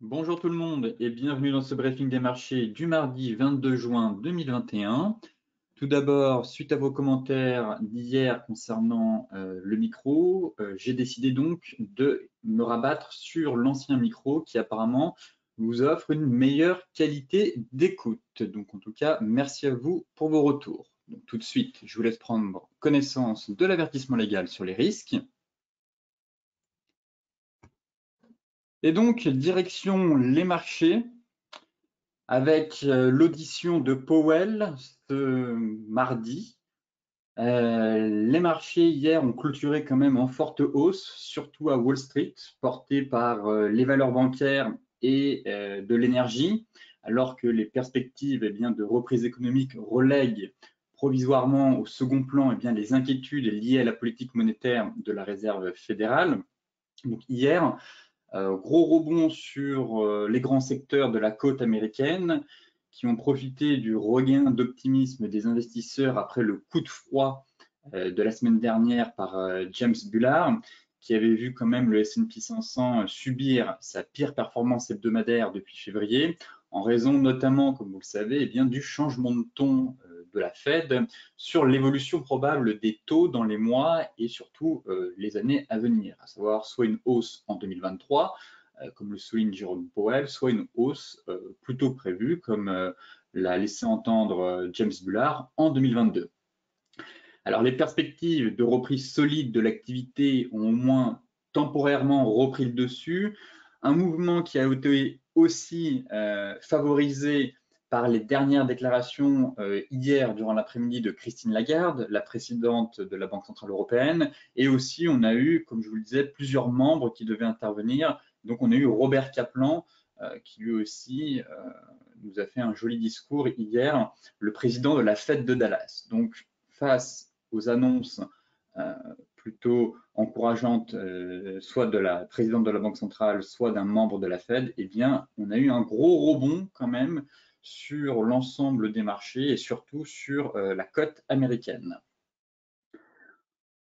Bonjour tout le monde et bienvenue dans ce briefing des marchés du mardi 22 juin 2021. Tout d'abord, suite à vos commentaires d'hier concernant le micro, j'ai décidé donc de me rabattre sur l'ancien micro qui apparemment vous offre une meilleure qualité d'écoute. Donc en tout cas, merci à vous pour vos retours. Donc, tout de suite, je vous laisse prendre connaissance de l'avertissement légal sur les risques. Et donc, direction les marchés, avec l'audition de Powell ce mardi. Les marchés hier ont clôturé quand même en forte hausse, surtout à Wall Street, portés par les valeurs bancaires et de l'énergie, alors que les perspectives de reprise économique relèguent provisoirement au second plan les inquiétudes liées à la politique monétaire de la Réserve fédérale. Donc hier, gros rebond sur les grands secteurs de la côte américaine qui ont profité du regain d'optimisme des investisseurs après le coup de froid de la semaine dernière par James Bullard, qui avait vu quand même le S&P 500 subir sa pire performance hebdomadaire depuis février, en raison notamment, comme vous le savez, du changement de ton de la Fed sur l'évolution probable des taux dans les mois et surtout les années à venir, à savoir soit une hausse en 2023, comme le souligne Jérôme Powell, soit une hausse plutôt prévue, comme l'a laissé entendre James Bullard en 2022. Alors, les perspectives de reprise solide de l'activité ont au moins temporairement repris le dessus. Un mouvement qui a été aussi favorisé par les dernières déclarations hier durant l'après-midi de Christine Lagarde, la présidente de la Banque centrale européenne, et aussi on a eu, comme je vous le disais, plusieurs membres qui devaient intervenir. Donc on a eu Robert Kaplan qui lui aussi nous a fait un joli discours hier, le président de la Fed de Dallas. Donc face aux annonces plutôt encourageantes, soit de la présidente de la Banque centrale, soit d'un membre de la Fed, on a eu un gros rebond quand même sur l'ensemble des marchés et surtout sur la cote américaine.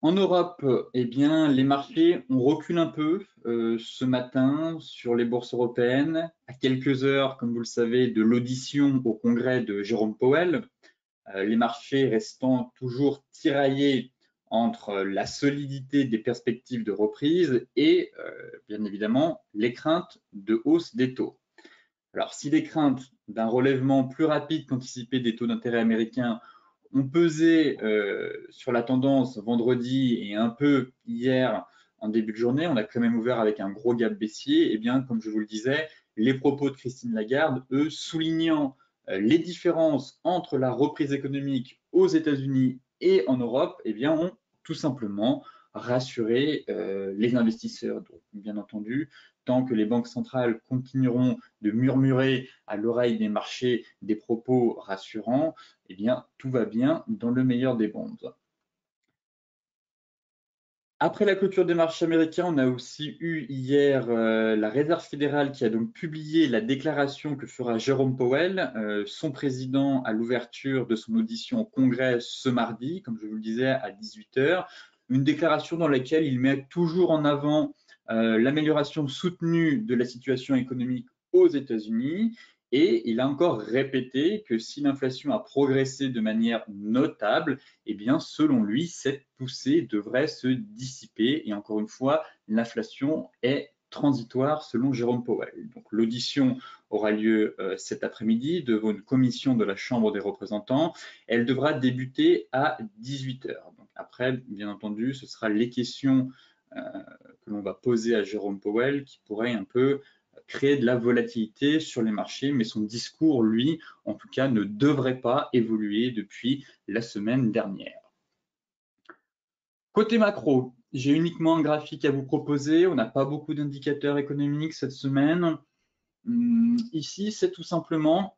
En Europe, les marchés ont reculé un peu ce matin sur les bourses européennes, à quelques heures, comme vous le savez, de l'audition au Congrès de Jérôme Powell. Les marchés restant toujours tiraillés entre la solidité des perspectives de reprise et, bien évidemment, les craintes de hausse des taux. Alors, si les craintes d'un relèvement plus rapide qu'anticipé des taux d'intérêt américains ont pesé sur la tendance vendredi et un peu hier en début de journée, on a quand même ouvert avec un gros gap baissier, et comme je vous le disais, les propos de Christine Lagarde, eux, soulignant les différences entre la reprise économique aux États-Unis et en Europe, ont tout simplement rassuré les investisseurs. Donc, bien entendu, tant que les banques centrales continueront de murmurer à l'oreille des marchés des propos rassurants, tout va bien dans le meilleur des mondes. Après la clôture des marchés américains, on a aussi eu hier la Réserve fédérale qui a donc publié la déclaration que fera Jérôme Powell, son président, à l'ouverture de son audition au Congrès ce mardi, comme je vous le disais, à 18 h. Une déclaration dans laquelle il met toujours en avant l'amélioration soutenue de la situation économique aux États-Unis. Et il a encore répété que si l'inflation a progressé de manière notable, selon lui, cette poussée devrait se dissiper. Et encore une fois, l'inflation est transitoire selon Jérôme Powell. Donc l'audition aura lieu cet après-midi devant une commission de la Chambre des représentants. Elle devra débuter à 18 h. Donc après, bien entendu, ce sera les questions que l'on va poser à Jérôme Powell qui pourraient un peu créer de la volatilité sur les marchés, mais son discours, lui, en tout cas, ne devrait pas évoluer depuis la semaine dernière. Côté macro, j'ai uniquement un graphique à vous proposer. On n'a pas beaucoup d'indicateurs économiques cette semaine. Ici, c'est tout simplement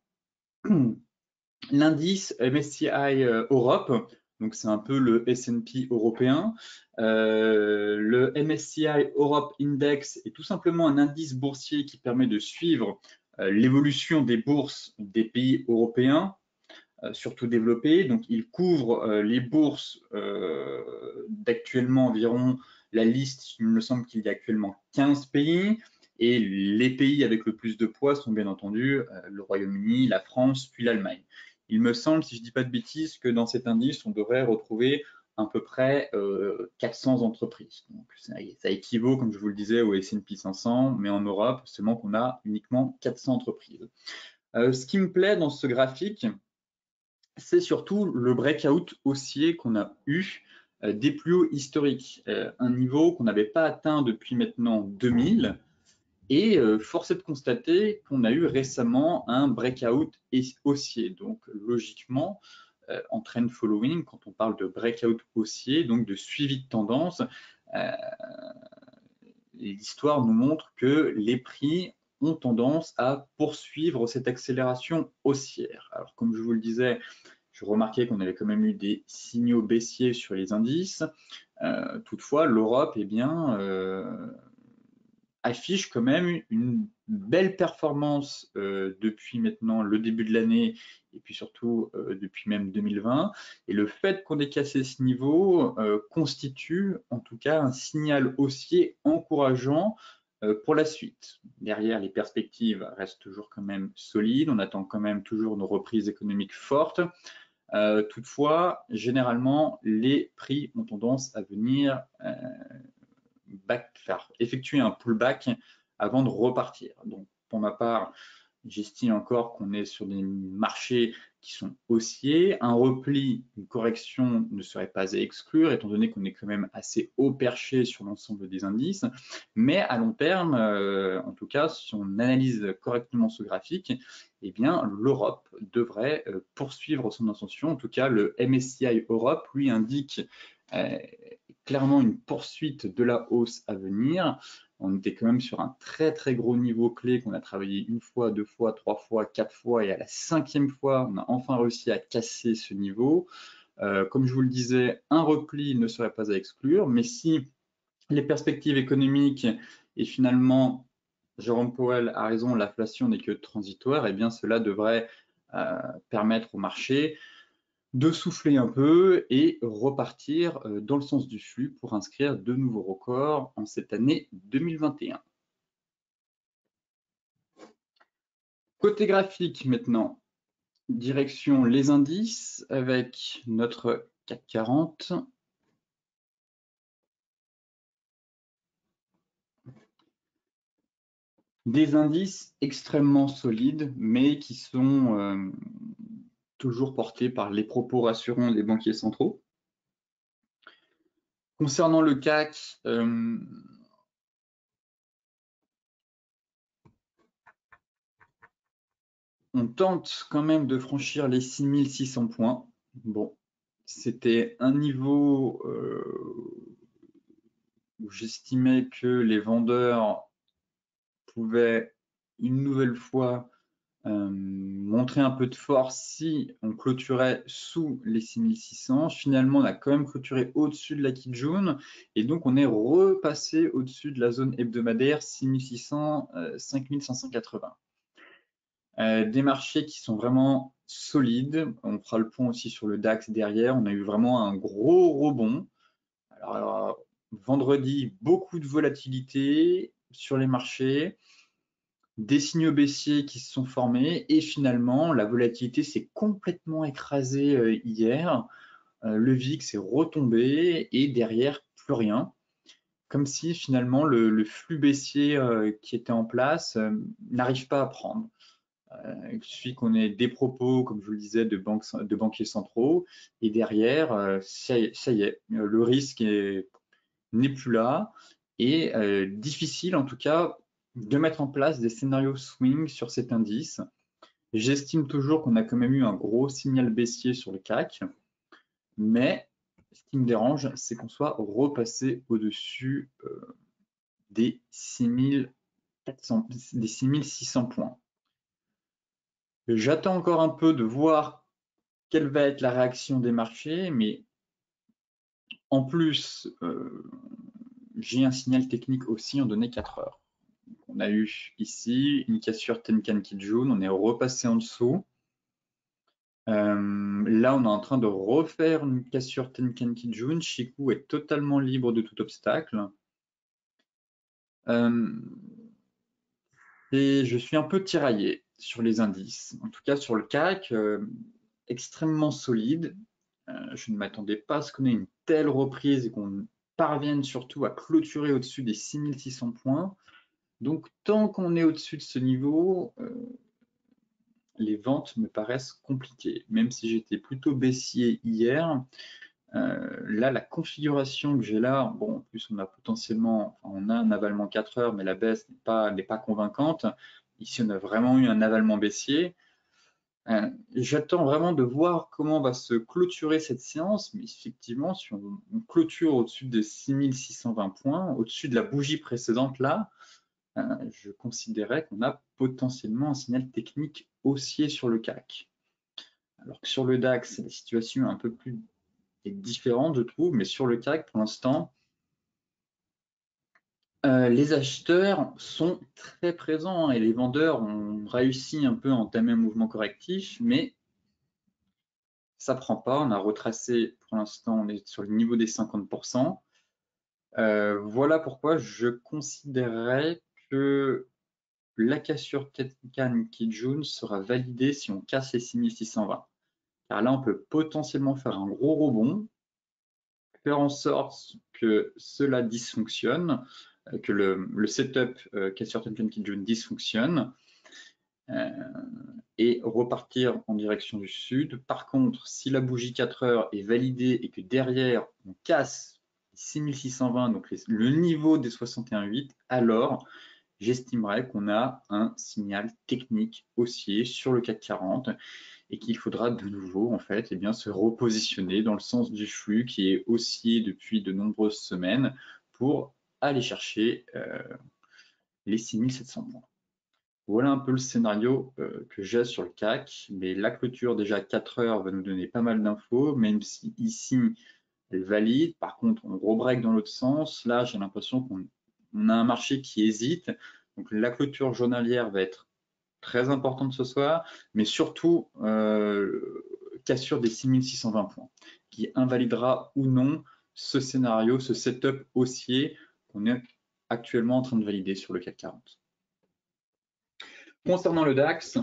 l'indice MSCI Europe. Donc, c'est un peu le S&P européen. Le MSCI Europe Index est tout simplement un indice boursier qui permet de suivre l'évolution des bourses des pays européens, surtout développés. Donc, il couvre les bourses d'actuellement environ la liste, il me semble qu'il y a actuellement 15 pays. Et les pays avec le plus de poids sont bien entendu le Royaume-Uni, la France, puis l'Allemagne. Il me semble, si je ne dis pas de bêtises, que dans cet indice, on devrait retrouver à peu près 400 entreprises. Donc, ça équivaut, comme je vous le disais, au S&P 500, mais en Europe, seulement qu'on a uniquement 400 entreprises. Ce qui me plaît dans ce graphique, c'est surtout le breakout haussier qu'on a eu des plus hauts historiques, un niveau qu'on n'avait pas atteint depuis maintenant 2000. Et force est de constater qu'on a eu récemment un breakout haussier. Donc logiquement, en trend following, quand on parle de breakout haussier, donc de suivi de tendance, l'histoire nous montre que les prix ont tendance à poursuivre cette accélération haussière. Alors comme je vous le disais, je remarquais qu'on avait quand même eu des signaux baissiers sur les indices. Toutefois, l'Europe, eh bien, affiche quand même une belle performance depuis maintenant le début de l'année et puis surtout depuis même 2020. Et le fait qu'on ait cassé ce niveau constitue en tout cas un signal haussier encourageant pour la suite. Derrière, les perspectives restent toujours quand même solides. On attend quand même toujours une reprise économique forte. Toutefois, généralement, les prix ont tendance à venir faire effectuer un pullback avant de repartir. Donc, pour ma part, j'estime encore qu'on est sur des marchés qui sont haussiers. Un repli, une correction ne serait pas à exclure, étant donné qu'on est quand même assez haut perché sur l'ensemble des indices. Mais à long terme, en tout cas, si on analyse correctement ce graphique, eh bien, l'Europe devrait poursuivre son ascension. En tout cas, le MSCI Europe, lui, indique clairement une poursuite de la hausse à venir. On était quand même sur un très très gros niveau clé qu'on a travaillé une fois, deux fois, trois fois, quatre fois, et à la cinquième fois, on a enfin réussi à casser ce niveau. Comme je vous le disais, un repli ne serait pas à exclure, mais si les perspectives économiques et finalement, Jérôme Powell a raison, l'inflation n'est que transitoire, et bien cela devrait permettre au marché de souffler un peu et repartir dans le sens du flux pour inscrire de nouveaux records en cette année 2021. Côté graphique maintenant, direction les indices avec notre CAC 40. Des indices extrêmement solides, mais qui sont toujours portés par les propos rassurants des banquiers centraux. Concernant le CAC, on tente quand même de franchir les 6600 points. Bon, c'était un niveau où j'estimais que les vendeurs pouvaient une nouvelle fois montrer un peu de force si on clôturait sous les 6600. Finalement, on a quand même clôturé au-dessus de la Kijun et donc on est repassé au-dessus de la zone hebdomadaire 6600, 5580. Des marchés qui sont vraiment solides. On fera le point aussi sur le DAX derrière. On a eu vraiment un gros rebond. Alors, vendredi, beaucoup de volatilité sur les marchés, des signaux baissiers qui se sont formés et finalement, la volatilité s'est complètement écrasée hier. Le VIX est retombé et derrière, plus rien. Comme si finalement le flux baissier qui était en place n'arrive pas à prendre. Il suffit qu'on ait des propos, comme je vous le disais, de banquiers centraux, et derrière, ça y est, le risque n'est plus là, et difficile en tout cas de mettre en place des scénarios swing sur cet indice. J'estime toujours qu'on a quand même eu un gros signal baissier sur le CAC, mais ce qui me dérange, c'est qu'on soit repassé au-dessus des 6600 points. J'attends encore un peu de voir quelle va être la réaction des marchés, mais en plus, j'ai un signal technique aussi en données 4 heures. On a eu ici une cassure Tenkan Kijun, on est repassé en dessous. Là, on est en train de refaire une cassure Tenkan Kijun. Chikou est totalement libre de tout obstacle. Et je suis un peu tiraillé sur les indices. En tout cas, sur le CAC, extrêmement solide. Je ne m'attendais pas à ce qu'on ait une telle reprise et qu'on parvienne surtout à clôturer au-dessus des 6600 points. Donc, tant qu'on est au-dessus de ce niveau, les ventes me paraissent compliquées. Même si j'étais plutôt baissier hier, là, la configuration que j'ai là, bon, en plus on a potentiellement, on a un avalement 4 heures, mais la baisse n'est pas convaincante. Ici, on a vraiment eu un avalement baissier. J'attends vraiment de voir comment va se clôturer cette séance, mais effectivement, si on clôture au-dessus des 6620 points, au-dessus de la bougie précédente là, je considérais qu'on a potentiellement un signal technique haussier sur le CAC. Alors que sur le DAX, la situation est un peu plus différente, je trouve, mais sur le CAC, pour l'instant, les acheteurs sont très présents et les vendeurs ont réussi un peu à entamer un mouvement correctif, mais ça prend pas. On a retracé, pour l'instant, on est sur le niveau des 50%. Voilà pourquoi je considérerais que la cassure Tenkan Kijun sera validée si on casse les 6620. Car là, on peut potentiellement faire un gros rebond, faire en sorte que cela dysfonctionne, que le setup cassure Tenkan Kijun dysfonctionne, et repartir en direction du sud. Par contre, si la bougie 4 heures est validée et que derrière, on casse 6620, donc le niveau des 61,8, alors j'estimerais qu'on a un signal technique haussier sur le CAC 40 et qu'il faudra de nouveau en fait, bien, se repositionner dans le sens du flux qui est haussier depuis de nombreuses semaines pour aller chercher les 6700 points. Voilà un peu le scénario que j'ai sur le CAC, mais la clôture déjà 4 heures va nous donner pas mal d'infos, même si ici elle valide. Par contre, on rebreak dans l'autre sens. Là, j'ai l'impression qu'on a un marché qui hésite. Donc la clôture journalière va être très importante ce soir, mais surtout cassure des 6620 points, qui invalidera ou non ce scénario, ce setup haussier qu'on est actuellement en train de valider sur le CAC 40. Concernant le DAX,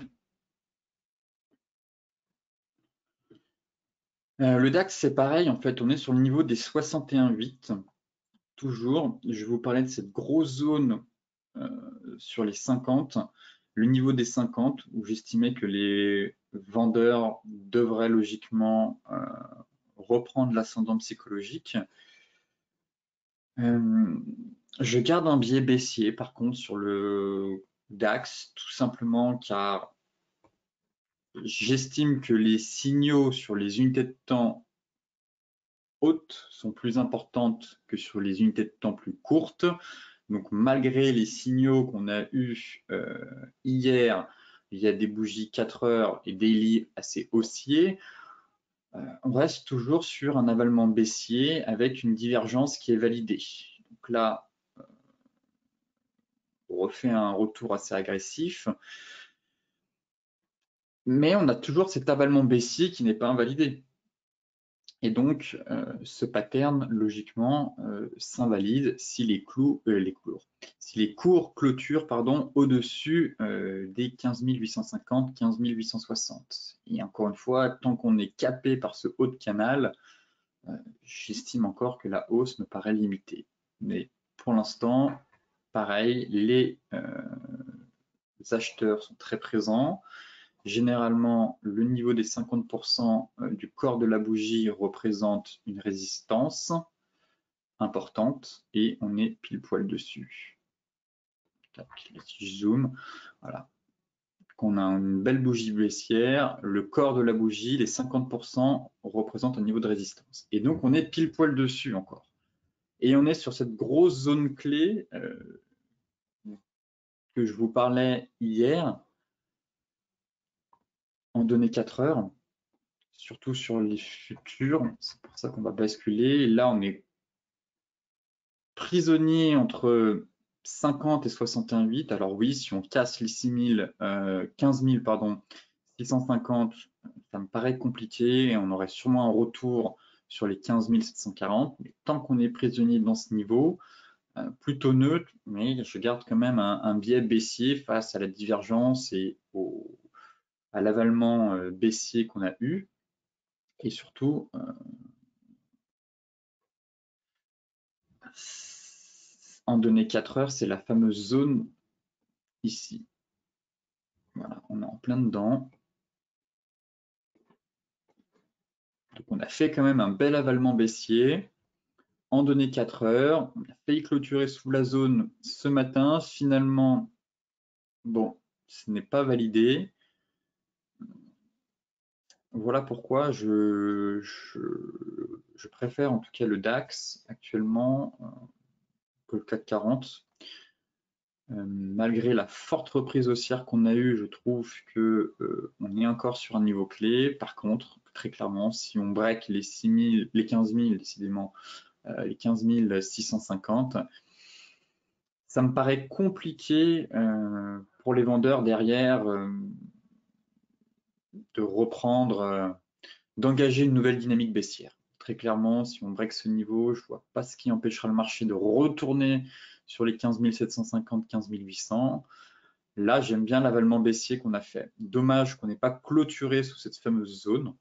le DAX, c'est pareil, en fait, on est sur le niveau des 61,8, toujours. Je vous parlais de cette grosse zone sur les 50, le niveau des 50, où j'estimais que les vendeurs devraient logiquement reprendre l'ascendant psychologique. Je garde un biais baissier, par contre, sur le DAX, tout simplement car j'estime que les signaux sur les unités de temps hautes sont plus importantes que sur les unités de temps plus courtes. Donc malgré les signaux qu'on a eus hier, il y a des bougies 4 heures et daily assez haussiers, on reste toujours sur un avalement baissier avec une divergence qui est validée. Donc là, on refait un retour assez agressif, mais on a toujours cet avalement baissier qui n'est pas invalidé. Et donc, ce pattern, logiquement, s'invalide si les cours clôturent au-dessus des 15 850, 15 860. Et encore une fois, tant qu'on est capé par ce haut de canal, j'estime encore que la hausse me paraît limitée. Mais pour l'instant, pareil, les acheteurs sont très présents. Généralement, le niveau des 50% du corps de la bougie représente une résistance importante et on est pile poil dessus. Si je zoome, voilà. Qu'on a une belle bougie baissière, le corps de la bougie, les 50% représentent un niveau de résistance. Et donc, on est pile poil dessus encore. Et on est sur cette grosse zone clé que je vous parlais hier en données 4 heures. Surtout sur les futurs, c'est pour ça qu'on va basculer. Là, on est prisonnier entre 50 et 61,8. Alors oui, si on casse les 15 000, pardon, 650, ça me paraît compliqué. On aurait sûrement un retour sur les 15 740. Mais tant qu'on est prisonnier dans ce niveau, plutôt neutre, mais je garde quand même un biais baissier face à la divergence et à l'avalement baissier qu'on a eu. Et surtout, en données 4 heures, c'est la fameuse zone ici. Voilà, on est en plein dedans. Donc on a fait quand même un bel avalement baissier en données 4 heures. On a failli clôturer sous la zone ce matin. Finalement, bon, ce n'est pas validé. Voilà pourquoi je préfère en tout cas le DAX actuellement que le CAC 40. Malgré la forte reprise haussière qu'on a eue, je trouve que on est encore sur un niveau clé. Par contre, très clairement, si on break les 6 000, les 15 000, décidément, les 15 650, ça me paraît compliqué pour les vendeurs derrière de reprendre, d'engager une nouvelle dynamique baissière. Très clairement, si on break ce niveau, je ne vois pas ce qui empêchera le marché de retourner sur les 15 750, 15 800. Là, j'aime bien l'avalement baissier qu'on a fait. Dommage qu'on n'ait pas clôturé sous cette fameuse zone.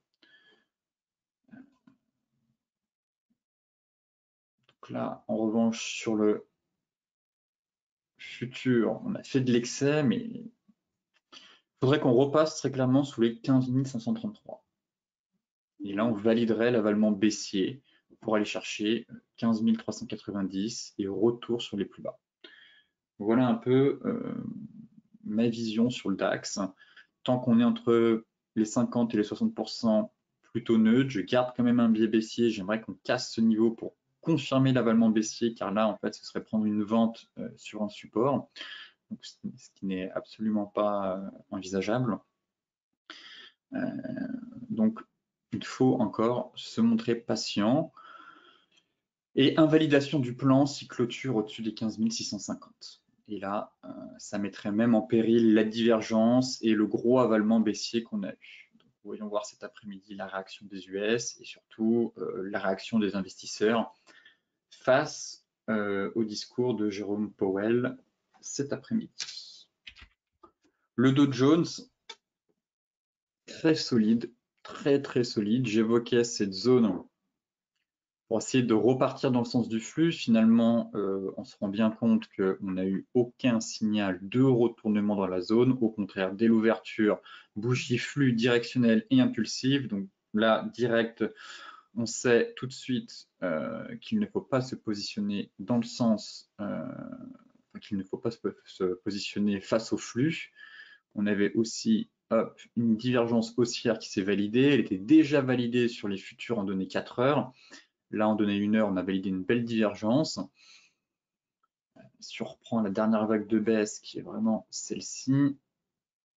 Donc là, en revanche, sur le futur, on a fait de l'excès, mais il faudrait qu'on repasse très clairement sous les 15 533. Et là, on validerait l'avalement baissier pour aller chercher 15 390 et retour sur les plus bas. Voilà un peu ma vision sur le DAX. Tant qu'on est entre les 50 et les 60% plutôt neutre, je garde quand même un biais baissier. J'aimerais qu'on casse ce niveau pour confirmer l'avalement baissier, car là, en fait, ce serait prendre une vente sur un support, donc, ce qui n'est absolument pas envisageable. Donc, il faut encore se montrer patient. Et invalidation du plan si clôture au-dessus des 15 650. Et là, ça mettrait même en péril la divergence et le gros avalement baissier qu'on a eu. Donc, voyons voir cet après-midi la réaction des US et surtout la réaction des investisseurs face au discours de Jérôme Powell cet après-midi. Le Dow Jones, très solide, très solide. J'évoquais cette zone pour essayer de repartir dans le sens du flux. Finalement, on se rend bien compte qu'on n'a eu aucun signal de retournement dans la zone. Au contraire, dès l'ouverture, bougie flux directionnelle et impulsive. Donc là, direct, on sait tout de suite qu'il ne faut pas se positionner dans le sens, qu'il ne faut pas se positionner face au flux. On avait aussi une divergence haussière qui s'est validée. Elle était déjà validée sur les futurs en données 4 heures. Là, en données 1 heure, on a validé une belle divergence. Si on reprend la dernière vague de baisse, qui est vraiment celle-ci,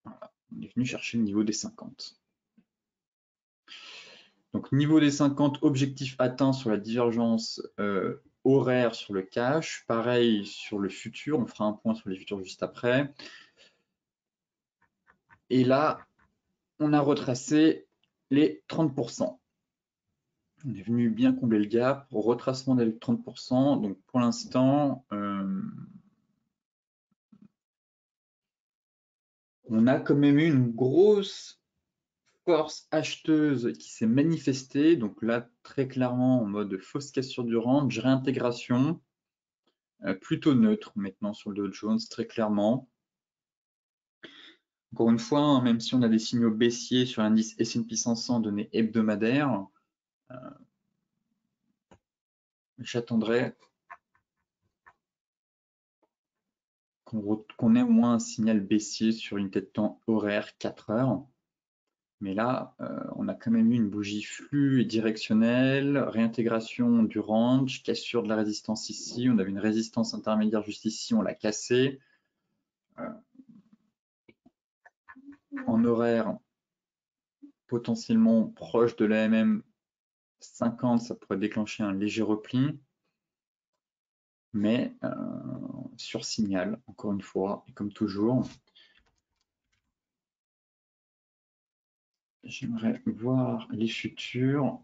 voilà, on est venu chercher le niveau des 50. Donc, niveau des 50, objectif atteint sur la divergence horaire sur le cash. Pareil sur le futur, on fera un point sur les futurs juste après. Et là, on a retracé les 30%. On est venu bien combler le gap, retracement des 30%. Donc, pour l'instant, on a quand même eu une grosse force acheteuse qui s'est manifestée. Donc là, très clairement, en mode fausse cassure du range, réintégration, plutôt neutre maintenant sur le Dow Jones, très clairement. Encore une fois, hein, même si on a des signaux baissiers sur l'indice S&P 500 données hebdomadaires, j'attendrai qu'on ait au moins un signal baissier sur une tête de temps horaire 4 heures. Mais là, on a quand même eu une bougie flux directionnelle, réintégration du range, cassure de la résistance ici. On avait une résistance intermédiaire juste ici, on l'a cassée. En horaire, potentiellement proche de l'AMM 50, ça pourrait déclencher un léger repli. Mais sur signal, encore une fois, et comme toujours, j'aimerais voir les futurs,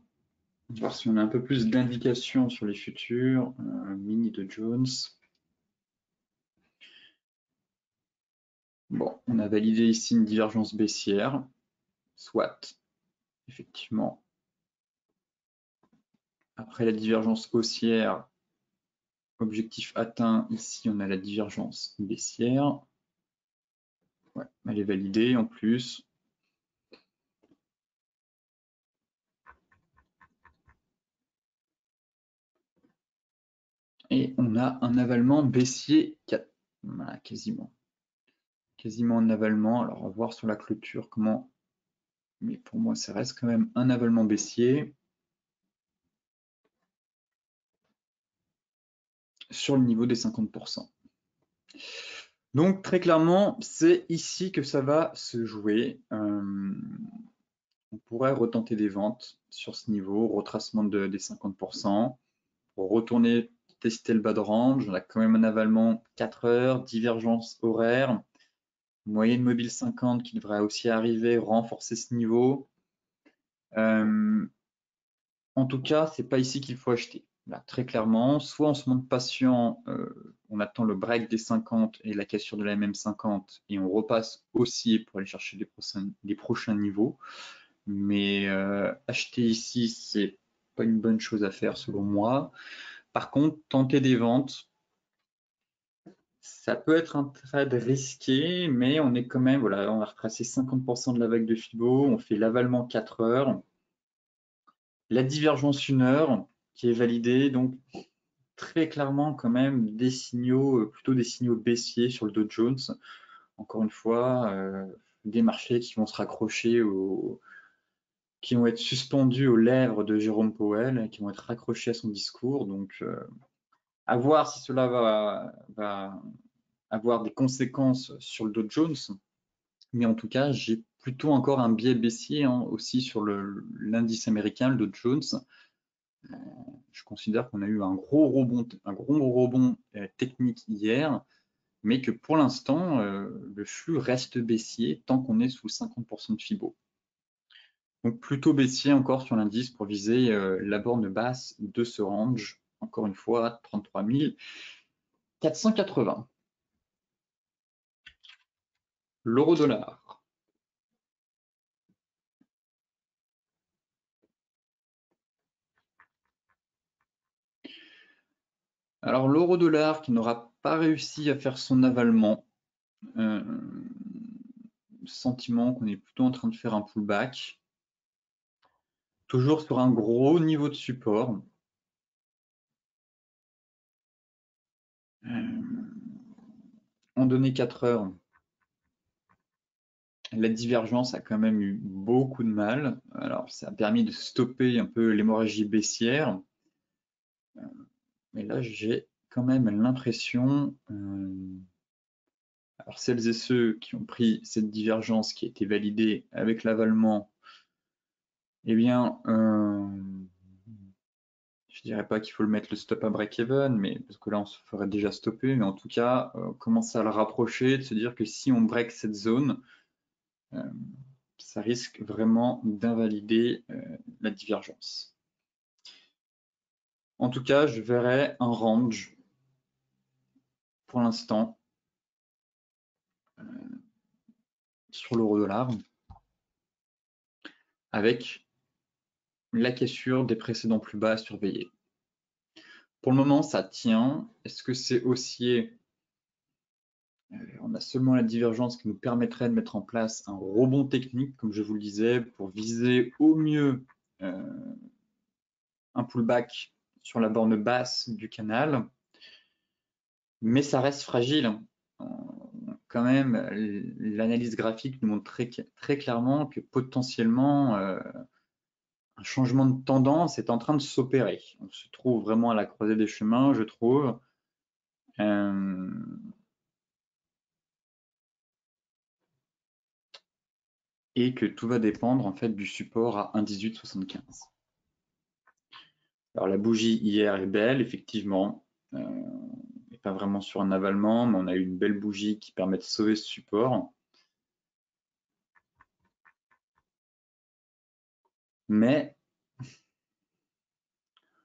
voir si on a un peu plus d'indications sur les futurs. Mini de Jones. Bon, on a validé ici une divergence baissière, soit, effectivement. Après la divergence haussière, objectif atteint, ici on a la divergence baissière. Ouais, elle est validée en plus. Et on a un avalement baissier, voilà, quasiment un avalement. Alors, on va voir sur la clôture comment, mais pour moi, ça reste quand même un avalement baissier sur le niveau des 50%. Donc, très clairement, c'est ici que ça va se jouer. On pourrait retenter des ventes sur ce niveau, retracement des 50%, pour retourner tester le bas de range. On a quand même un avalement 4 heures, divergence horaire, moyenne mobile 50 qui devrait aussi arriver, renforcer ce niveau. En tout cas, c'est pas ici qu'il faut acheter. Là, très clairement, soit on se montre patient, on attend le break des 50 et la cassure de la MM50 et on repasse haussier pour aller chercher les prochains niveaux. Mais acheter ici, c'est pas une bonne chose à faire selon moi. Par contre, tenter des ventes, ça peut être un trade risqué, mais on est quand même, voilà, on a retracé 50% de la vague de Fibo, on fait l'avalement 4 heures, la divergence 1 heure qui est validée, donc très clairement quand même des signaux, plutôt des signaux baissiers sur le Dow Jones. Encore une fois, des marchés qui vont se raccrocher qui vont être suspendus aux lèvres de Jérôme Powell, qui vont être raccrochés à son discours. Donc, à voir si cela va avoir des conséquences sur le Dow Jones. Mais en tout cas, j'ai plutôt encore un biais baissier aussi sur l'indice américain, le Dow Jones. Je considère qu'on a eu un gros rebond technique hier, mais que pour l'instant, le flux reste baissier tant qu'on est sous 50% de Fibo. Donc plutôt baissier encore sur l'indice pour viser la borne basse de ce range, encore une fois, 33 480. L'euro-dollar. Alors l'euro-dollar qui n'aura pas réussi à faire son avalement, sentiment qu'on est plutôt en train de faire un pullback, toujours sur un gros niveau de support. En données 4 heures, la divergence a quand même eu beaucoup de mal. Alors ça a permis de stopper un peu l'hémorragie baissière. Mais là, j'ai quand même l'impression, alors celles et ceux qui ont pris cette divergence qui a été validée avec l'avalement, eh bien, je dirais pas qu'il faut le mettre le stop à break-even, mais parce que là, on se ferait déjà stopper, mais en tout cas, commencer à le rapprocher, de se dire que si on break cette zone, ça risque vraiment d'invalider la divergence. En tout cas, je verrais un range pour l'instant sur l'euro-dollar avec la cassure des précédents plus bas à surveiller. Pour le moment, ça tient. Est-ce que c'est haussier? On a seulement la divergence qui nous permettrait de mettre en place un rebond technique, comme je vous le disais, pour viser au mieux un pullback sur la borne basse du canal. Mais ça reste fragile. Quand même, l'analyse graphique nous montre très clairement que potentiellement, un changement de tendance est en train de s'opérer. On se trouve vraiment à la croisée des chemins, je trouve. Et que tout va dépendre en fait du support à 1,1875. Alors la bougie hier est belle, effectivement. Et pas vraiment sur un avalement, mais on a eu une belle bougie qui permet de sauver ce support. Mais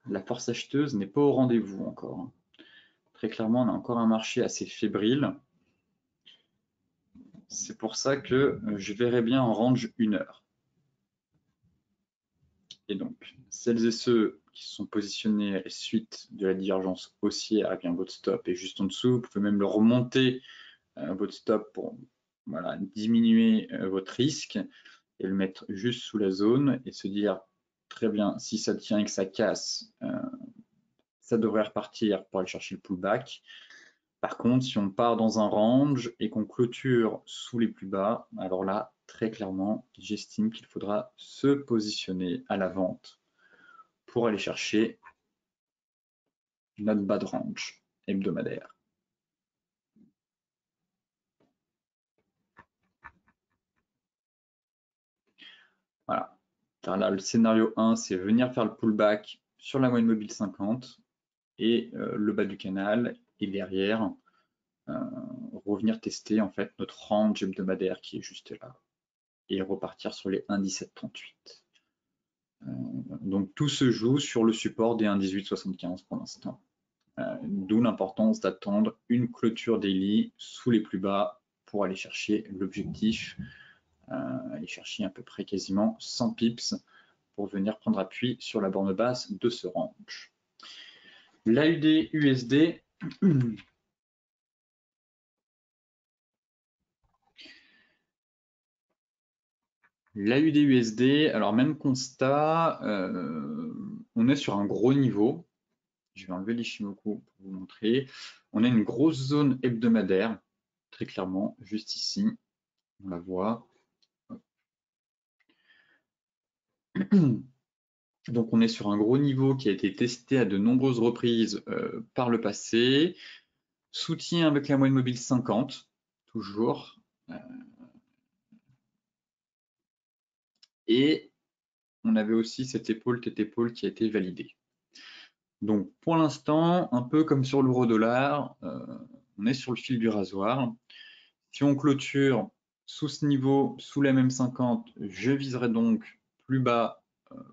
la force acheteuse n'est pas au rendez-vous encore. Très clairement, on a encore un marché assez fébrile. C'est pour ça que je verrais bien en range 1 heure. Et donc, celles et ceux qui sont positionnés à la suite de la divergence haussière, eh bien votre stop est juste en dessous. Vous pouvez même le remonter, votre stop, pour voilà, diminuer votre risque et le mettre juste sous la zone et se dire, très bien, si ça tient et que ça casse, ça devrait repartir pour aller chercher le pullback. Par contre, si on part dans un range et qu'on clôture sous les plus bas, alors là, très clairement, j'estime qu'il faudra se positionner à la vente pour aller chercher notre bas de range hebdomadaire. Voilà. Car là, le scénario 1, c'est venir faire le pullback sur la moyenne mobile 50 et le bas du canal, et derrière, revenir tester en fait notre range hebdomadaire qui est juste là et repartir sur les 1,1738. Donc tout se joue sur le support des 1,1875 pour l'instant. D'où l'importance d'attendre une clôture daily sous les plus bas pour aller chercher l'objectif, aller chercher à peu près quasiment 100 pips pour venir prendre appui sur la borne basse de ce range. L'AUD USD, l'AUD USD, alors même constat, on est sur un gros niveau. Je vais enlever l'Ishimoku pour vous montrer. On a une grosse zone hebdomadaire, très clairement, juste ici. On la voit. Donc on est sur un gros niveau qui a été testé à de nombreuses reprises par le passé. Soutien avec la moyenne mobile 50, toujours. Et on avait aussi cette épaule, tête épaule qui a été validée. Donc pour l'instant, un peu comme sur l'euro-dollar, on est sur le fil du rasoir. Si on clôture sous ce niveau, sous la même 50, je viserai donc plus bas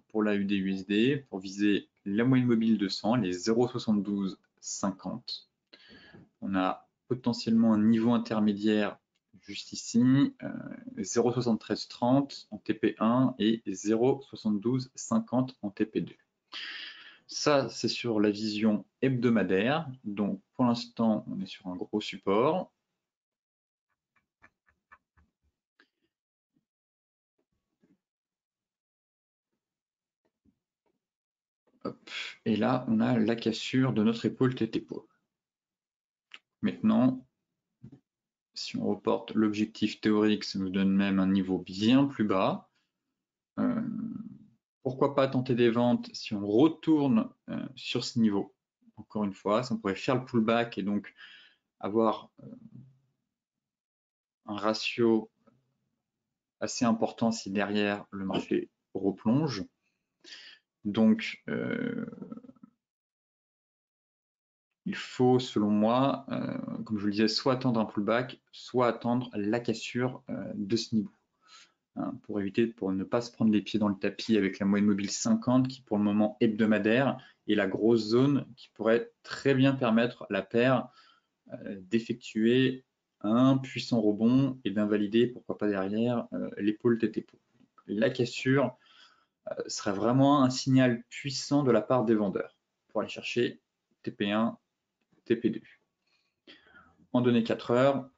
pour la UD-USD pour viser la moyenne mobile 200, les 0,7250. On a potentiellement un niveau intermédiaire juste ici, 0,7330 en TP1 et 0,7250 en TP2. Ça, c'est sur la vision hebdomadaire. Donc, pour l'instant, on est sur un gros support. Hop. Et là, on a la cassure de notre épaule tête épaule. Maintenant, si on reporte l'objectif théorique, ça nous donne même un niveau bien plus bas. Pourquoi pas tenter des ventes si on retourne sur ce niveau? Encore une fois, ça pourrait faire le pullback et donc avoir un ratio assez important si derrière le marché replonge. Donc, il faut, selon moi, comme je le disais, soit attendre un pullback, soit attendre la cassure de ce niveau. Hein, pour éviter, pour ne pas se prendre les pieds dans le tapis avec la moyenne mobile 50 qui pour le moment hebdomadaire est la grosse zone qui pourrait très bien permettre à la paire d'effectuer un puissant rebond et d'invalider, pourquoi pas derrière, l'épaule tête épaule. La cassure serait vraiment un signal puissant de la part des vendeurs pour aller chercher TP1, TP2. En données 4 heures,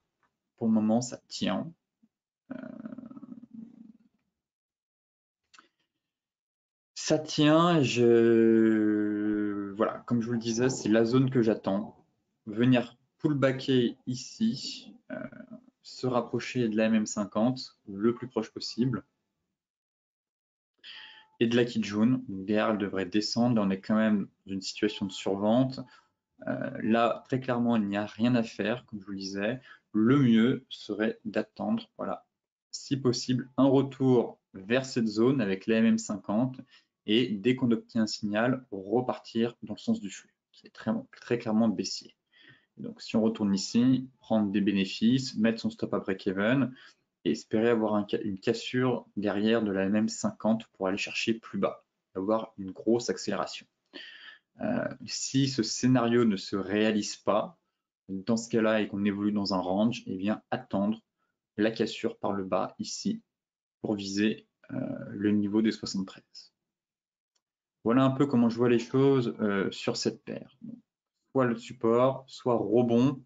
pour le moment, ça tient. Ça tient, voilà, comme je vous le disais, c'est la zone que j'attends. Venir pullbacker ici, se rapprocher de la MM50 le plus proche possible. Et de la Kijun, derrière elle devrait descendre, on est quand même dans une situation de survente. Là, très clairement, il n'y a rien à faire, comme je vous le disais. Le mieux serait d'attendre, voilà, si possible, un retour vers cette zone avec la MM50 et dès qu'on obtient un signal, repartir dans le sens du flux, qui est très clairement baissier. Donc, si on retourne ici, prendre des bénéfices, mettre son stop à break-even et espérer avoir une cassure derrière de la MM50 pour aller chercher plus bas, avoir une grosse accélération. Si ce scénario ne se réalise pas, dans ce cas-là et qu'on évolue dans un range, eh bien attendre la cassure par le bas ici pour viser le niveau des 73. Voilà un peu comment je vois les choses sur cette paire. Donc, soit le support, soit rebond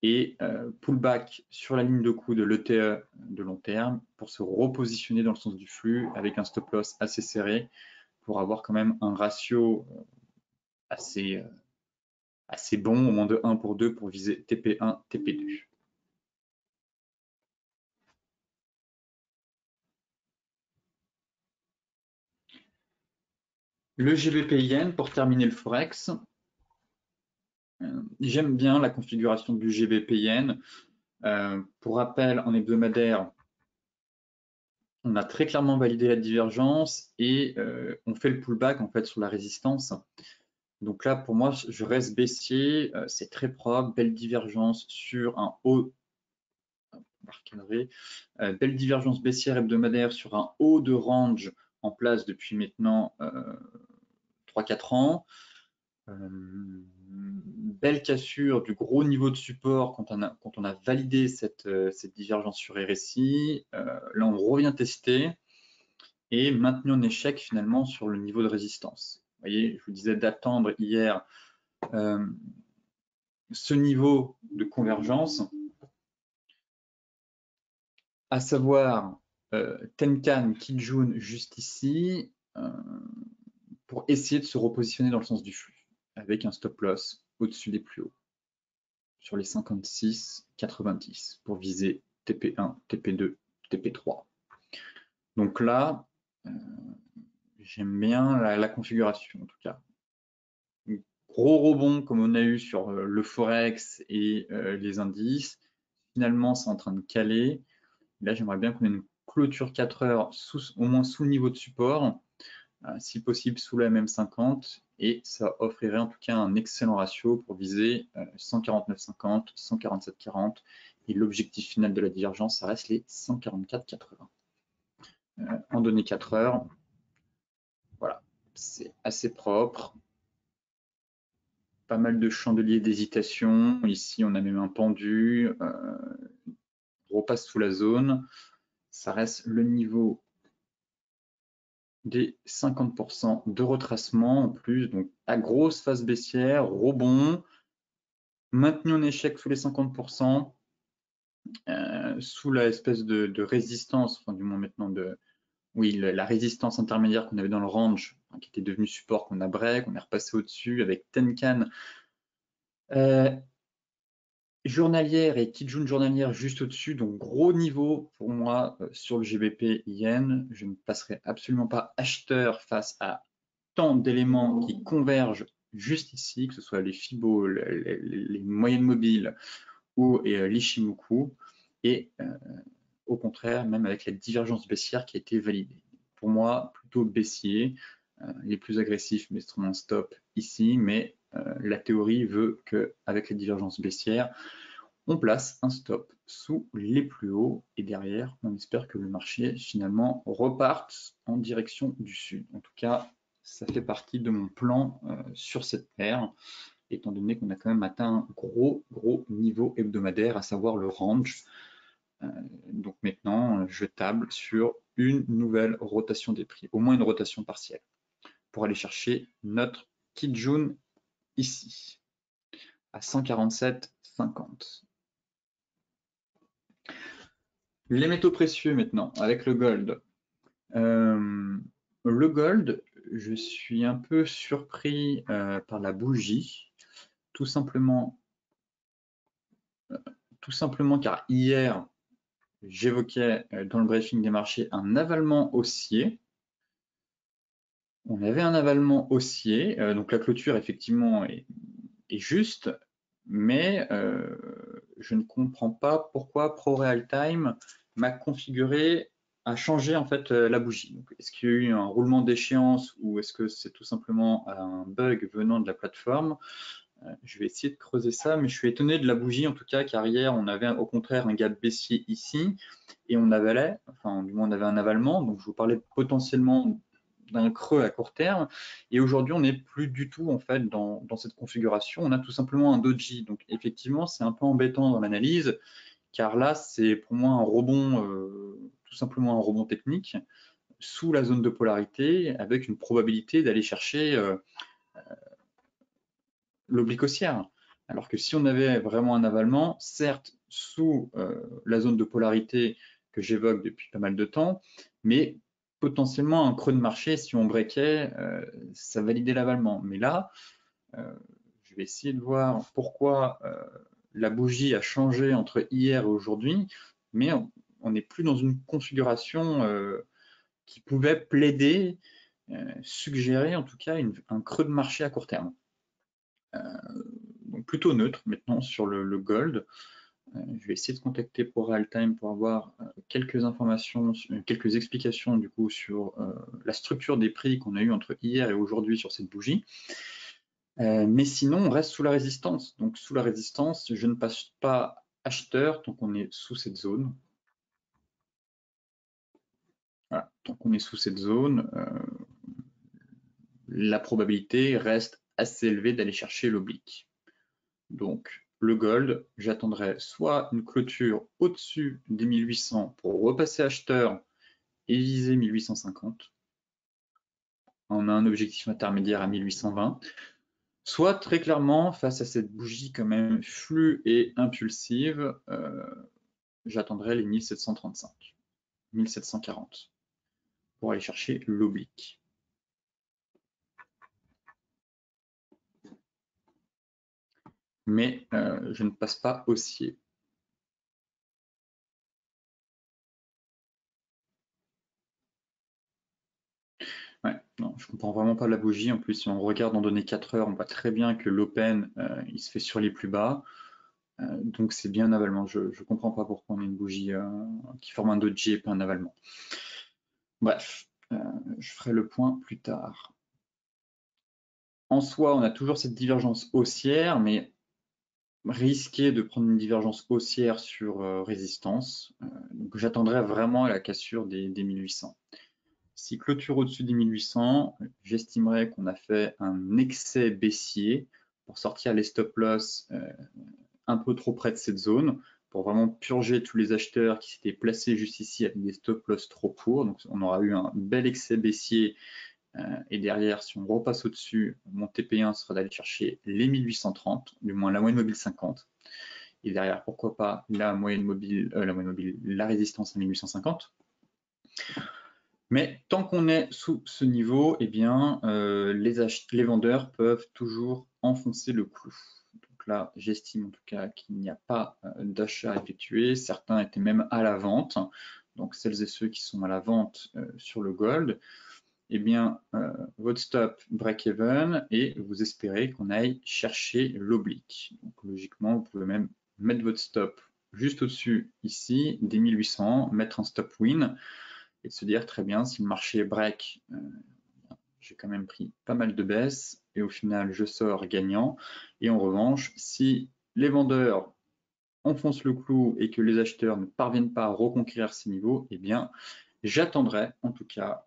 et pullback sur la ligne de coup de l'ETE de long terme pour se repositionner dans le sens du flux avec un stop loss assez serré pour avoir quand même un ratio assez bon, au moins de 1 pour 2 pour viser TP1, TP2. Le GBP Yen pour terminer le Forex. J'aime bien la configuration du GBP Yen. Pour rappel, en hebdomadaire, on a très clairement validé la divergence et on fait le pullback en fait sur la résistance. Donc là, pour moi, je reste baissier. C'est très propre, belle divergence sur un haut. Belle divergence baissière hebdomadaire sur un haut de range en place depuis maintenant 3-4 ans. Belle cassure du gros niveau de support quand on a validé cette divergence sur RSI. Là, on revient tester et maintenu en échec finalement sur le niveau de résistance. Vous voyez, je vous disais d'attendre hier ce niveau de convergence, à savoir Tenkan, Kijun juste ici, pour essayer de se repositionner dans le sens du flux, avec un stop loss au-dessus des plus hauts, sur les 56,90 pour viser TP1, TP2, TP3. Donc là, j'aime bien la configuration en tout cas. Gros rebond comme on a eu sur le Forex et les indices. Finalement, c'est en train de caler. Là, j'aimerais bien qu'on ait une clôture 4 heures au moins sous le niveau de support, si possible sous la MM50, et ça offrirait en tout cas un excellent ratio pour viser 149,50, 147,40, et l'objectif final de la divergence, ça reste les 144,80. En données 4 heures, voilà, c'est assez propre. Pas mal de chandeliers d'hésitation. Ici, on a même un pendu. On repasse sous la zone. Ça reste le niveau des 50% de retracement en plus. Donc, à grosse phase baissière, rebond, maintenu en échec sous les 50%, sous la espèce de résistance, enfin du moins maintenant la résistance intermédiaire qu'on avait dans le range, qui était devenue support, qu'on a break, on est repassé au-dessus avec Tenkan. Journalière et Kijun journalière juste au-dessus, donc gros niveau pour moi sur le GBP Yen. Je ne passerai absolument pas acheteur face à tant d'éléments qui convergent juste ici, que ce soit les Fibo, les moyennes mobiles ou l'Ishimoku, et au contraire, même avec la divergence baissière qui a été validée. Pour moi, plutôt baissier, les plus agressifs mettront un stop ici, mais la théorie veut qu'avec les divergences baissières, on place un stop sous les plus hauts et derrière, on espère que le marché finalement reparte en direction du sud. En tout cas, ça fait partie de mon plan sur cette paire, étant donné qu'on a quand même atteint un gros niveau hebdomadaire, à savoir le range. Donc maintenant, je table sur une nouvelle rotation des prix, au moins une rotation partielle, pour aller chercher notre Kijun ici, à 147,50. Les métaux précieux maintenant, avec le gold. Le gold, je suis un peu surpris par la bougie, tout simplement car hier, j'évoquais dans le briefing des marchés un avalement haussier. On avait un avalement haussier, donc la clôture effectivement est juste, mais je ne comprends pas pourquoi ProRealTime m'a configuré à changer en fait la bougie. Est-ce qu'il y a eu un roulement d'échéance ou est-ce que c'est tout simplement un bug venant de la plateforme? Je vais essayer de creuser ça, mais je suis étonné de la bougie en tout cas, car hier on avait au contraire un gap baissier ici et on avalait, enfin du moins on avait un avalement, donc je vous parlais potentiellement d'un creux à court terme, et aujourd'hui on n'est plus du tout en fait dans cette configuration, on a tout simplement un doji, donc effectivement c'est un peu embêtant dans l'analyse, car là, c'est pour moi un rebond, tout simplement un rebond technique, sous la zone de polarité, avec une probabilité d'aller chercher l'oblique haussière. Alors que si on avait vraiment un avalement, certes sous la zone de polarité que j'évoque depuis pas mal de temps, mais potentiellement un creux de marché, si on breakait, ça validait l'avalement. Mais là, je vais essayer de voir pourquoi la bougie a changé entre hier et aujourd'hui, mais on n'est plus dans une configuration qui pouvait plaider, suggérer en tout cas un creux de marché à court terme. Donc plutôt neutre maintenant sur le gold. Je vais essayer de contacter pour Realtime pour avoir quelques informations, quelques explications du coup sur la structure des prix qu'on a eu entre hier et aujourd'hui sur cette bougie. Mais sinon, on reste sous la résistance. Donc sous la résistance, je ne passe pas acheteur tant qu'on est sous cette zone. Voilà. Tant qu'on est sous cette zone, la probabilité reste assez élevée d'aller chercher l'oblique. Donc le gold, j'attendrai soit une clôture au-dessus des 1800 pour repasser acheteur et viser 1850. On a un objectif intermédiaire à 1820. Soit très clairement, face à cette bougie quand même flue et impulsive, j'attendrai les 1735, 1740 pour aller chercher l'oblique. Mais je ne passe pas haussier. Ouais, non, je comprends vraiment pas la bougie. En plus, si on regarde en données 4 heures, on voit très bien que l'open, il se fait sur les plus bas. Donc c'est bien un avalement. Je ne comprends pas pourquoi on a une bougie qui forme un doji et pas un avalement. Bref, je ferai le point plus tard. En soi, on a toujours cette divergence haussière, mais risquer de prendre une divergence haussière sur résistance. Donc j'attendrai vraiment à la cassure des 1800. Si clôture au-dessus des 1800, j'estimerais qu'on a fait un excès baissier pour sortir les stop loss un peu trop près de cette zone, pour vraiment purger tous les acheteurs qui s'étaient placés juste ici avec des stop loss trop courts. Donc on aura eu un bel excès baissier et derrière, si on repasse au-dessus, mon TP1 sera d'aller chercher les 1830, du moins la moyenne mobile 50. Et derrière, pourquoi pas la moyenne mobile, la résistance à 1850. Mais tant qu'on est sous ce niveau, eh bien, les vendeurs peuvent toujours enfoncer le clou. Donc là, j'estime en tout cas qu'il n'y a pas d'achat effectué. Certains étaient même à la vente. Donc celles et ceux qui sont à la vente sur le gold, eh bien, votre stop break-even et vous espérez qu'on aille chercher l'oblique. Donc logiquement, vous pouvez même mettre votre stop juste au-dessus ici, des 1800, mettre un stop win et se dire très bien, si le marché break, j'ai quand même pris pas mal de baisse et au final, je sors gagnant. Et en revanche, si les vendeurs enfoncent le clou et que les acheteurs ne parviennent pas à reconquérir ces niveaux, eh bien, j'attendrai en tout cas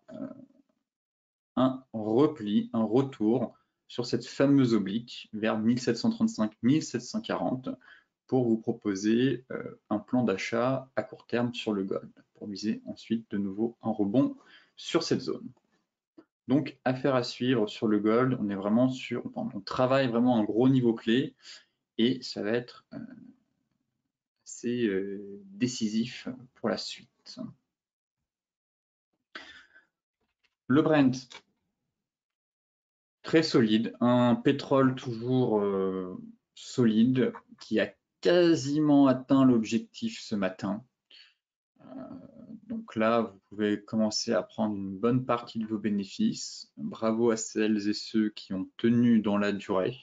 un repli, un retour sur cette fameuse oblique vers 1735-1740 pour vous proposer un plan d'achat à court terme sur le gold, pour viser ensuite de nouveau un rebond sur cette zone. Donc, affaire à suivre sur le gold, on est vraiment sur, on travaille vraiment un gros niveau clé et ça va être assez décisif pour la suite. Le Brent, très solide, un pétrole toujours solide qui a quasiment atteint l'objectif ce matin. Donc là, vous pouvez commencer à prendre une bonne partie de vos bénéfices. Bravo à celles et ceux qui ont tenu dans la durée.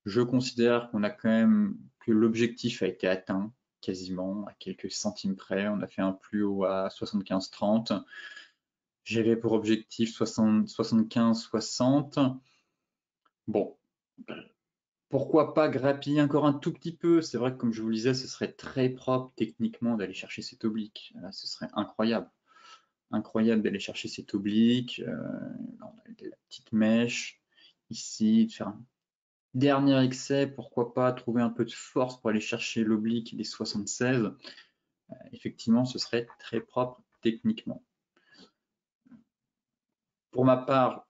Je considère qu'on a quand même que l'objectif a été atteint quasiment à quelques centimes près. On a fait un plus haut à 75,30. J'avais pour objectif 75,60. Bon, pourquoi pas grappiller encore un tout petit peu? C'est vrai que comme je vous le disais, ce serait très propre techniquement d'aller chercher cet oblique. Là, ce serait incroyable. Incroyable d'aller chercher cet oblique. Là, on a la petite mèche ici, de faire dernier excès, pourquoi pas trouver un peu de force pour aller chercher l'oblique et les 76. Effectivement, ce serait très propre techniquement. Pour ma part,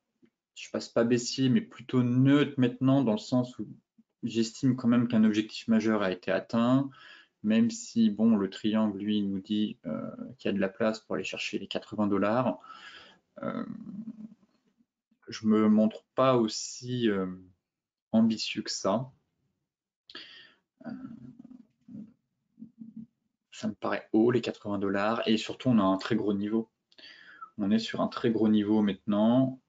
je passe pas baissier, mais plutôt neutre maintenant, dans le sens où j'estime quand même qu'un objectif majeur a été atteint, même si bon, le triangle, lui, nous dit qu'il y a de la place pour aller chercher les 80 $. Je me montre pas aussi ambitieux que ça. Ça me paraît haut, les 80 $, et surtout, on a un très gros niveau. On est sur un très gros niveau maintenant.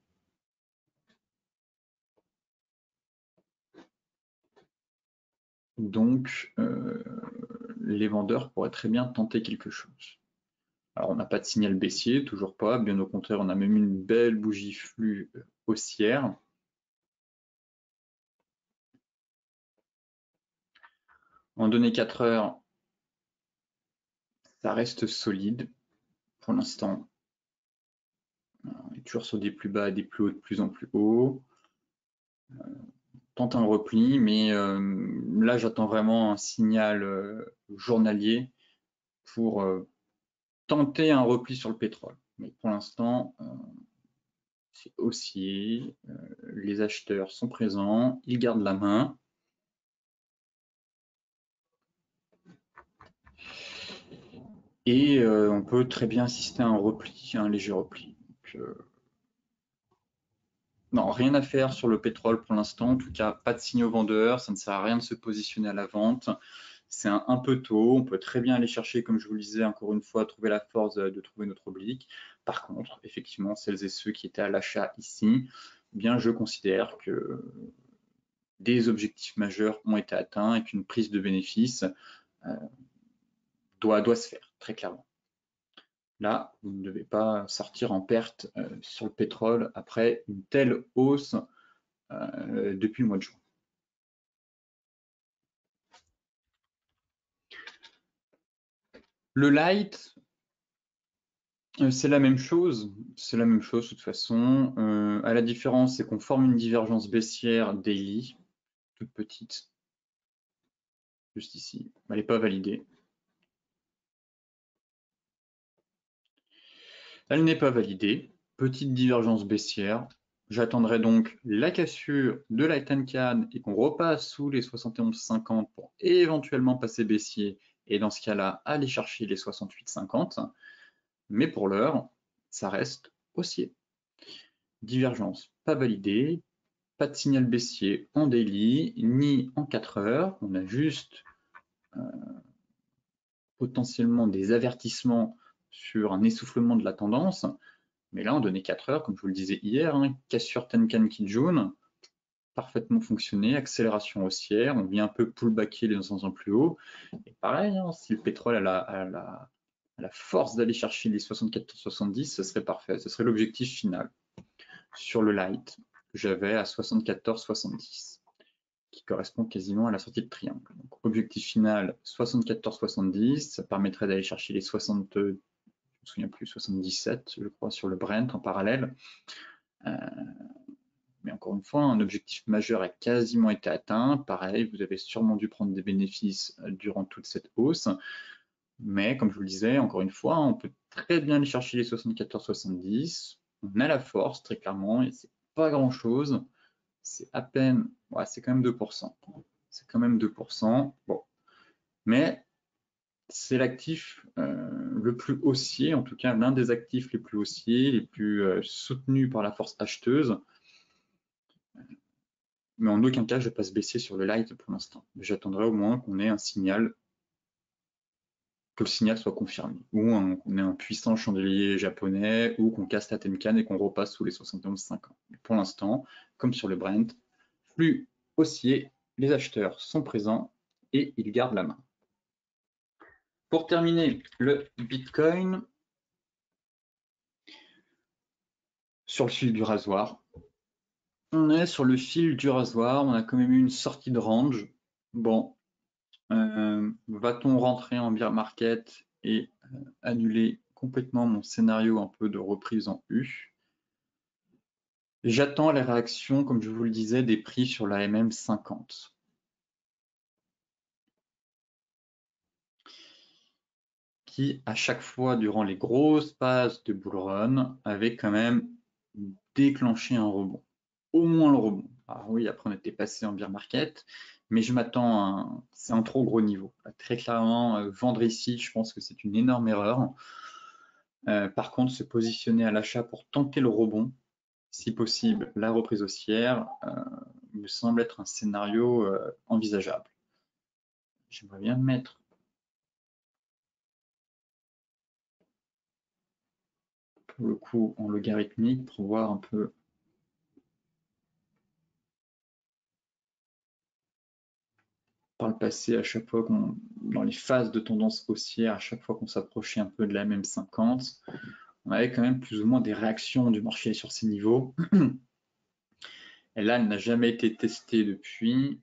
Donc, les vendeurs pourraient très bien tenter quelque chose. Alors, on n'a pas de signal baissier, toujours pas. Bien au contraire, on a même une belle bougie flux haussière. En données 4 heures, ça reste solide pour l'instant. On est toujours sur des plus bas et des plus hauts de plus en plus haut. Tente un repli, mais là, j'attends vraiment un signal journalier pour tenter un repli sur le pétrole. Mais pour l'instant, c'est haussier, les acheteurs sont présents, ils gardent la main. Et on peut très bien assister à un repli, à un léger repli. Donc, non, rien à faire sur le pétrole pour l'instant, en tout cas pas de signaux vendeurs, ça ne sert à rien de se positionner à la vente. C'est un peu tôt, on peut très bien aller chercher, comme je vous le disais, encore une fois, trouver la force de trouver notre oblique. Par contre, effectivement, celles et ceux qui étaient à l'achat ici, eh bien, je considère que des objectifs majeurs ont été atteints et qu'une prise de bénéfice doit se faire, très clairement. Là, vous ne devez pas sortir en perte sur le pétrole après une telle hausse depuis le mois de juin. Le light, c'est la même chose. C'est la même chose de toute façon. À la différence, c'est qu'on forme une divergence baissière daily, toute petite, juste ici. Elle n'est pas validée. Elle n'est pas validée. Petite divergence baissière. J'attendrai donc la cassure de la Tenkan et qu'on repasse sous les 71,50 pour éventuellement passer baissier et dans ce cas-là, aller chercher les 68,50. Mais pour l'heure, ça reste haussier. Divergence pas validée, pas de signal baissier en daily ni en 4 heures. On a juste potentiellement des avertissements sur un essoufflement de la tendance. Mais là, en données 4 heures, comme je vous le disais hier, cassure Tenkan Kijun, parfaitement fonctionné, accélération haussière, on vient un peu pullbacker les instants plus haut. Et pareil, si le pétrole a la force d'aller chercher les 74,70, ce serait parfait, ce serait l'objectif final sur le light que j'avais à 74,70, qui correspond quasiment à la sortie de triangle. Donc, objectif final 74,70, ça permettrait d'aller chercher les 60, je me souviens plus, 77, je crois, sur le Brent en parallèle. Mais encore une fois, un objectif majeur a quasiment été atteint. Pareil, vous avez sûrement dû prendre des bénéfices durant toute cette hausse. Mais comme je vous le disais, encore une fois, on peut très bien aller chercher les 74,70. On a la force, très clairement, et c'est pas grand-chose. C'est à peine, ouais, c'est quand même 2%. C'est quand même 2%. Bon. Mais c'est l'actif le plus haussier, en tout cas l'un des actifs les plus haussiers, les plus soutenus par la force acheteuse. Mais en aucun cas je passe baissier sur le light pour l'instant. J'attendrai au moins qu'on ait un signal, que le signal soit confirmé, ou qu'on ait un puissant chandelier japonais, ou qu'on casse la Tenkan et qu'on repasse sous les 71,50. Mais pour l'instant, comme sur le Brent, flux haussier, les acheteurs sont présents et ils gardent la main. Pour terminer, le Bitcoin, sur le fil du rasoir. On est sur le fil du rasoir, on a quand même eu une sortie de range. Bon, va-t-on rentrer en bear market et annuler complètement mon scénario un peu de reprise en U? J'attends les réactions, comme je vous le disais, des prix sur la MM50. Qui, à chaque fois, durant les grosses phases de bull run, avait quand même déclenché un rebond. Au moins le rebond. Alors oui, après on était passé en bear market, mais je m'attends à c'est un trop gros niveau. Très clairement, vendre ici, je pense que c'est une énorme erreur. Par contre, se positionner à l'achat pour tenter le rebond, si possible la reprise haussière, me semble être un scénario envisageable. J'aimerais bien mettre pour le coup en logarithmique pour voir un peu. Par le passé, à chaque fois dans les phases de tendance haussière, à chaque fois qu'on s'approchait un peu de la MM50, on avait quand même plus ou moins des réactions du marché sur ces niveaux. Et là, elle n'a jamais été testée depuis.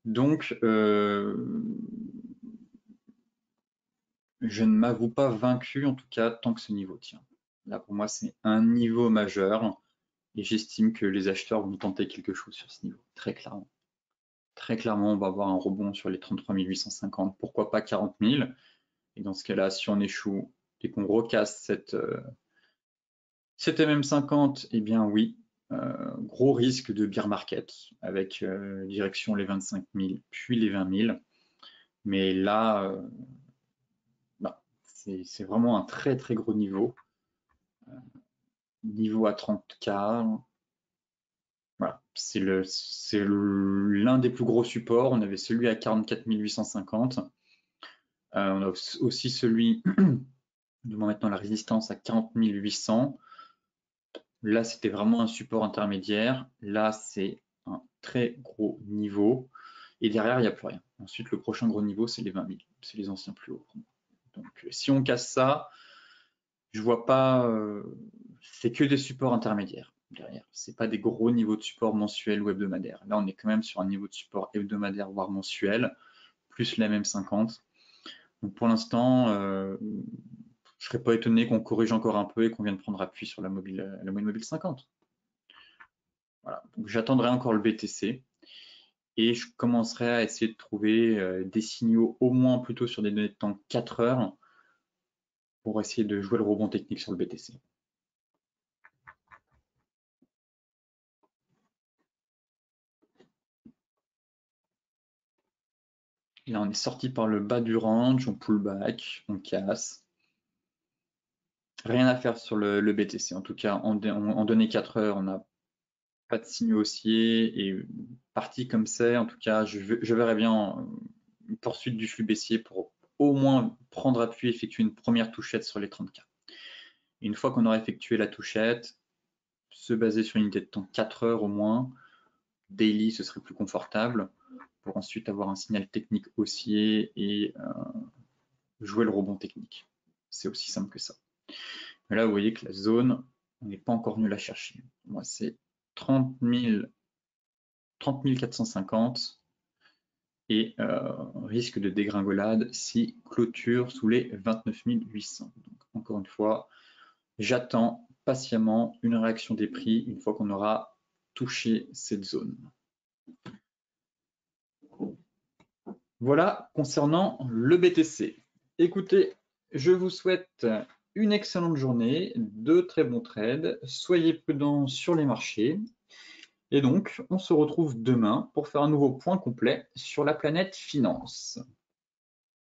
Donc, je ne m'avoue pas vaincu, en tout cas, tant que ce niveau tient. Là, pour moi, c'est un niveau majeur et j'estime que les acheteurs vont tenter quelque chose sur ce niveau, très clairement. Très clairement, on va avoir un rebond sur les 33 850, pourquoi pas 40 000. Et dans ce cas-là, si on échoue et qu'on recasse cette MM50, eh bien oui, gros risque de bear market avec direction les 25 000 puis les 20 000. Mais là, c'est vraiment un très très gros niveau. Niveau à 30K, voilà, c'est l'un des plus gros supports. On avait celui à 44 850. On a aussi celui, du moins maintenant la résistance à 40 800. Là, c'était vraiment un support intermédiaire. Là, c'est un très gros niveau. Et derrière, il n'y a plus rien. Ensuite, le prochain gros niveau, c'est les 20 000. C'est les anciens plus hauts. Donc, si on casse ça, je vois pas. C'est que des supports intermédiaires derrière. C'est pas des gros niveaux de support mensuel ou hebdomadaire. Là, on est quand même sur un niveau de support hebdomadaire, voire mensuel, plus la même 50. Donc, pour l'instant, je serais pas étonné qu'on corrige encore un peu et qu'on vienne prendre appui sur la moyenne mobile 50. Voilà. Donc, j'attendrai encore le BTC et je commencerai à essayer de trouver des signaux au moins plutôt sur des données de temps 4 heures pour essayer de jouer le rebond technique sur le BTC. Là, on est sorti par le bas du range, on pull back, on casse. Rien à faire sur le BTC. En tout cas, en données 4 heures, on n'a pas de signaux haussiers et parti comme c'est, en tout cas, je verrais bien une poursuite du flux baissier pour au moins prendre appui, effectuer une première touchette sur les 30K. Une fois qu'on aura effectué la touchette, se baser sur une unité de temps 4 heures au moins, daily, ce serait plus confortable pour ensuite avoir un signal technique haussier et jouer le rebond technique. C'est aussi simple que ça. Mais là, vous voyez que la zone, on n'est pas encore venu la chercher. Moi, c'est 30 450 et risque de dégringolade si clôture sous les 29 800. Donc, encore une fois, j'attends patiemment une réaction des prix une fois qu'on aura touché cette zone. Voilà concernant le BTC. Écoutez, je vous souhaite une excellente journée, de très bons trades, soyez prudents sur les marchés. Et donc, on se retrouve demain pour faire un nouveau point complet sur la planète finance.